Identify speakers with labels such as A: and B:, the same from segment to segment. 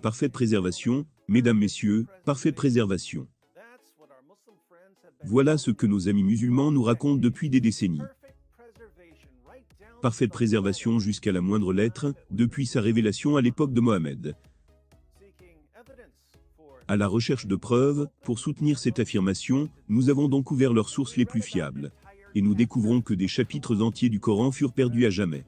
A: Parfaite préservation, mesdames, messieurs, parfaite préservation. Voilà ce que nos amis musulmans nous racontent depuis des décennies. Parfaite préservation jusqu'à la moindre lettre, depuis sa révélation à l'époque de Mohammed. À la recherche de preuves, pour soutenir cette affirmation, nous avons donc ouvert leurs sources les plus fiables. Et nous découvrons que des chapitres entiers du Coran furent perdus à jamais.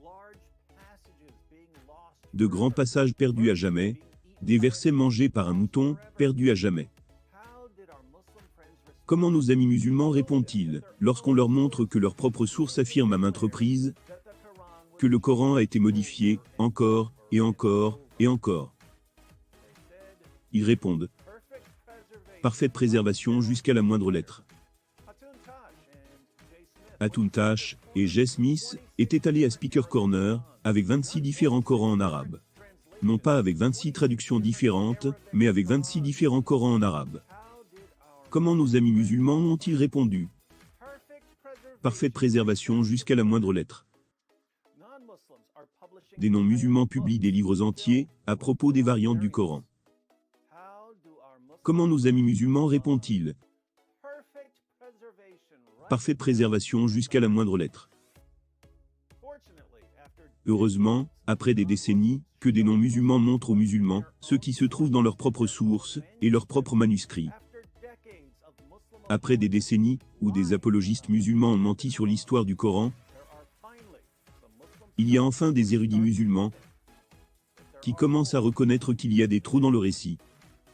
A: De grands passages perdus à jamais, des versets mangés par un mouton, perdus à jamais. Comment nos amis musulmans répondent-ils, lorsqu'on leur montre que leur propre source affirme à maintes reprises que le Coran a été modifié, encore, et encore, et encore? Ils répondent: parfaite préservation jusqu'à la moindre lettre. Hatun Tash et Jay Smith étaient allés à Speaker Corner, avec 26 différents Corans en arabe. Non pas avec 26 traductions différentes, mais avec 26 différents Corans en arabe. Comment nos amis musulmans ont-ils répondu? Parfaite préservation jusqu'à la moindre lettre. Des non-musulmans publient des livres entiers, à propos des variantes du Coran. Comment nos amis musulmans répondent-ils? Parfaite préservation jusqu'à la moindre lettre. Heureusement, après des décennies, que des non-musulmans montrent aux musulmans ce qui se trouve dans leurs propres sources et leurs propres manuscrits. Après des décennies où des apologistes musulmans ont menti sur l'histoire du Coran, il y a enfin des érudits musulmans qui commencent à reconnaître qu'il y a des trous dans le récit.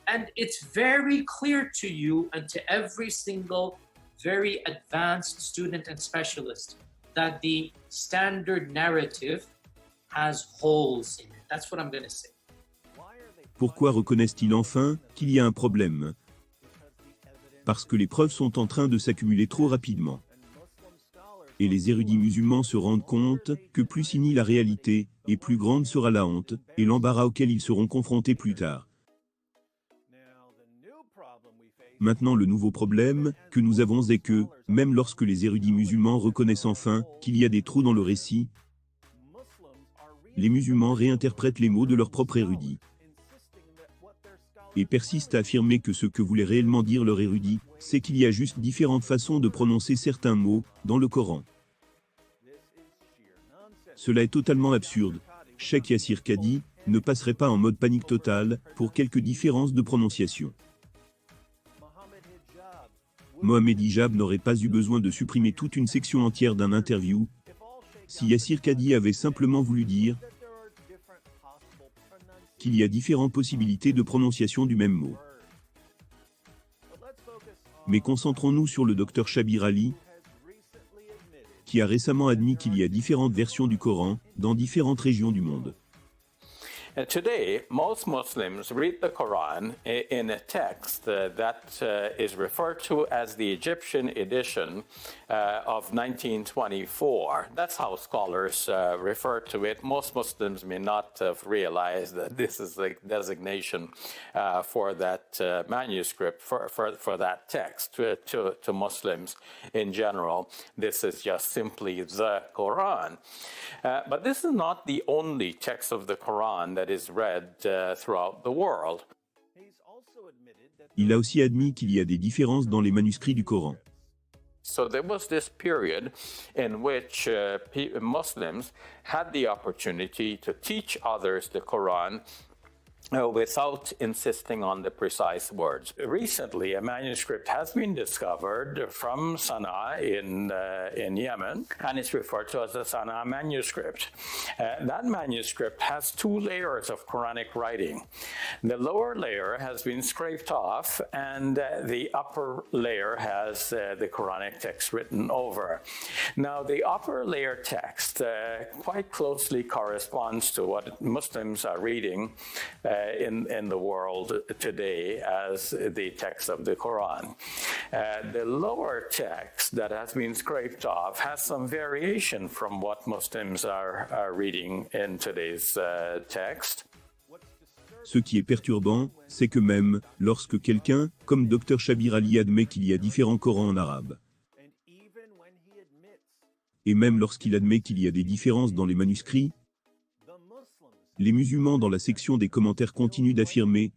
B: And it's very clear to you and to every single very advanced student and specialist that the standard narrative has holes in it. That's what I'm going to say.
A: Pourquoi reconnaissent-ils enfin qu'il y a un problème? Parce que les preuves sont en train de s'accumuler trop rapidement. Et les érudits musulmans se rendent compte que plus signe la réalité, et plus grande sera la honte, et l'embarras auquel ils seront confrontés plus tard. Maintenant, le nouveau problème que nous avons est que, même lorsque les érudits musulmans reconnaissent enfin qu'il y a des trous dans le récit, les musulmans réinterprètent les mots de leurs propres érudits et persistent à affirmer que ce que voulait réellement dire leur érudit, c'est qu'il y a juste différentes façons de prononcer certains mots dans le Coran. Cela est totalement absurde. Cheikh Yassir Qadhi ne passerait pas en mode panique totale pour quelques différences de prononciation. Mohamed Hijab n'aurait pas eu besoin de supprimer toute une section entière d'un interview si Yassir Qadhi avait simplement voulu dire qu'il y a différentes possibilités de prononciation du même mot. Mais concentrons-nous sur le docteur Shabir Ali, qui a récemment admis qu'il y a différentes versions du Coran dans différentes régions du monde.
C: Today, most Muslims read the Quran in a text that is referred to as the Egyptian edition of 1924. That's how scholars refer to it. Most Muslims may not have realized that this is the designation for that manuscript, for that text. To Muslims in general, this is just simply the Quran. But this is not the only text of the Quran that is read throughout the world.
A: Il a aussi admis qu'il y a des différences dans les manuscrits du Coran.
C: So there was this period in which Muslims had the opportunity to teach others the Quran without insisting on the precise words. Recently, a manuscript has been discovered from Sana'a in Yemen, and it's referred to as the Sana'a manuscript. That manuscript has two layers of Quranic writing. The lower layer has been scraped off, and the upper layer has the Quranic text written over. Now, the upper layer text quite closely corresponds to what Muslims are reading in the world today as the text of the Quran. The lower text that has been scraped off has some variation from what Muslims are reading in today's text.
A: Ce qui est perturbant, c'est que même lorsque quelqu'un, comme Dr Shabir Ali, admet qu'il y a différents Corans en arabe, et même lorsqu'il admet qu'il y a des différences dans les manuscrits, Les musulmans dans la section des commentaires continuent d'affirmer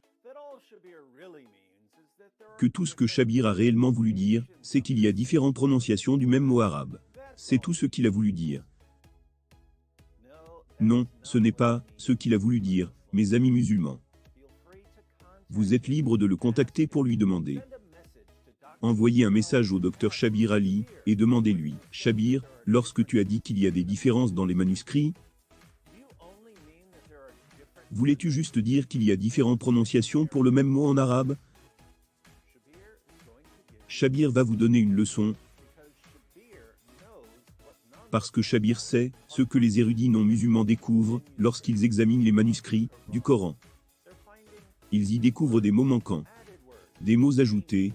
A: que tout ce que Shabir a réellement voulu dire, c'est qu'il y a différentes prononciations du même mot arabe. C'est tout ce qu'il a voulu dire. Non, ce n'est pas ce qu'il a voulu dire, mes amis musulmans. Vous êtes libre de le contacter pour lui demander. Envoyez un message au docteur Shabir Ali et demandez-lui, Shabir, lorsque tu as dit qu'il y a des différences dans les manuscrits, voulais-tu juste dire qu'il y a différentes prononciations pour le même mot en arabe? Shabir va vous donner une leçon, parce que Shabir sait ce que les érudits non musulmans découvrent lorsqu'ils examinent les manuscrits du Coran. Ils y découvrent des mots manquants, des mots ajoutés,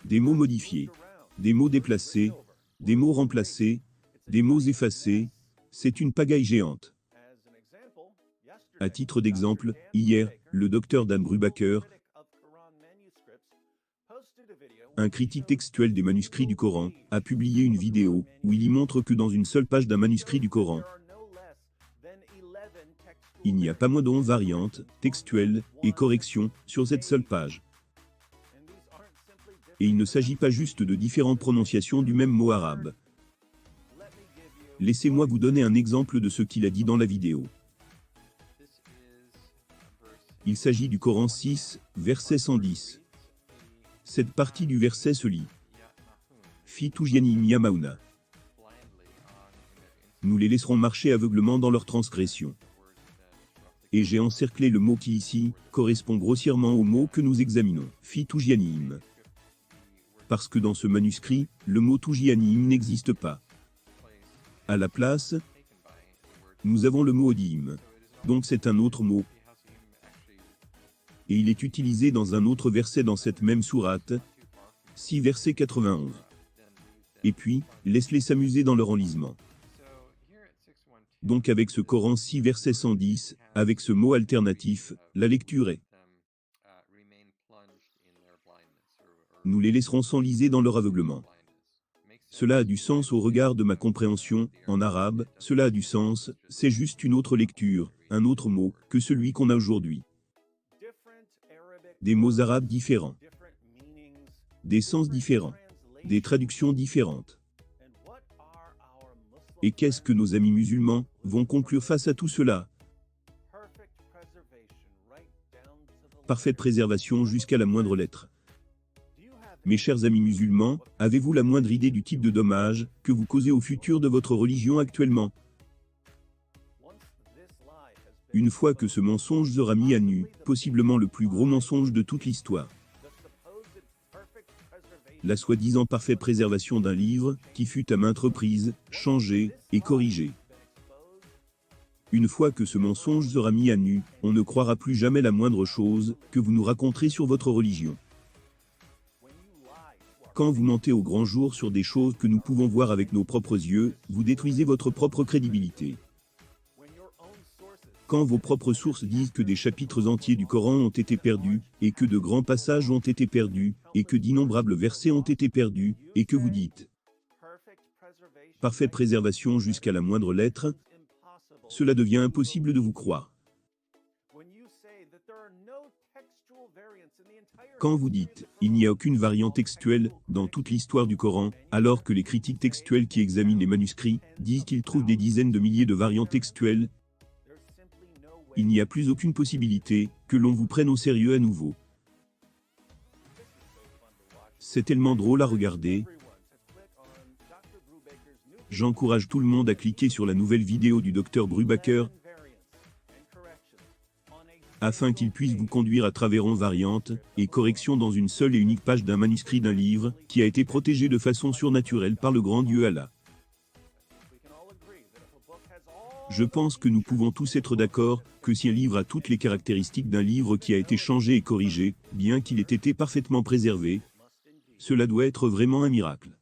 A: des mots modifiés, des mots déplacés, des mots remplacés, des mots effacés. C'est une pagaille géante. À titre d'exemple, hier, le docteur Dan Brubaker, un critique textuel des manuscrits du Coran, a publié une vidéo où il y montre que dans une seule page d'un manuscrit du Coran, il n'y a pas moins d'11 variantes, textuelles et corrections sur cette seule page. Et il ne s'agit pas juste de différentes prononciations du même mot arabe. Laissez-moi vous donner un exemple de ce qu'il a dit dans la vidéo. Il s'agit du Coran 6, verset 110. Cette partie du verset se lit. Fi tujianim yamauna. Nous les laisserons marcher aveuglement dans leur transgression. Et j'ai encerclé le mot qui ici correspond grossièrement au mot que nous examinons, Fi tujianim. Parce que dans ce manuscrit, le mot tujianim n'existe pas. À la place, nous avons le mot odim. Donc c'est un autre mot. Et il est utilisé dans un autre verset dans cette même sourate, 6 verset 91. Et puis, laisse-les s'amuser dans leur enlisement. Donc avec ce Coran 6 verset 110, avec ce mot alternatif, la lecture est: nous les laisserons s'enliser dans leur aveuglement. Cela a du sens au regard de ma compréhension, en arabe, cela a du sens, c'est juste une autre lecture, un autre mot, que celui qu'on a aujourd'hui. Des mots arabes différents, des sens différents, des traductions différentes. Et qu'est-ce que nos amis musulmans vont conclure face à tout cela? Parfaite préservation jusqu'à la moindre lettre. Mes chers amis musulmans, avez-vous la moindre idée du type de dommage que vous causez au futur de votre religion actuellement? Une fois que ce mensonge sera mis à nu, possiblement le plus gros mensonge de toute l'histoire, la soi-disant parfaite préservation d'un livre qui fut à maintes reprises changé et corrigé. Une fois que ce mensonge sera mis à nu, on ne croira plus jamais la moindre chose que vous nous raconterez sur votre religion. Quand vous mentez au grand jour sur des choses que nous pouvons voir avec nos propres yeux, vous détruisez votre propre crédibilité. Quand vos propres sources disent que des chapitres entiers du Coran ont été perdus, et que de grands passages ont été perdus, et que d'innombrables versets ont été perdus, et que vous dites parfaite préservation jusqu'à la moindre lettre, cela devient impossible de vous croire. Quand vous dites « il n'y a aucune variante textuelle dans toute l'histoire du Coran », alors que les critiques textuels qui examinent les manuscrits disent qu'ils trouvent des dizaines de milliers de variantes textuelles, il n'y a plus aucune possibilité que l'on vous prenne au sérieux à nouveau. C'est tellement drôle à regarder. J'encourage tout le monde à cliquer sur la nouvelle vidéo du Dr Brubaker afin qu'il puisse vous conduire à travers 11 variantes et corrections dans une seule et unique page d'un manuscrit d'un livre qui a été protégé de façon surnaturelle par le grand Dieu Allah. Je pense que nous pouvons tous être d'accord que si un livre a toutes les caractéristiques d'un livre qui a été changé et corrigé, bien qu'il ait été parfaitement préservé, cela doit être vraiment un miracle.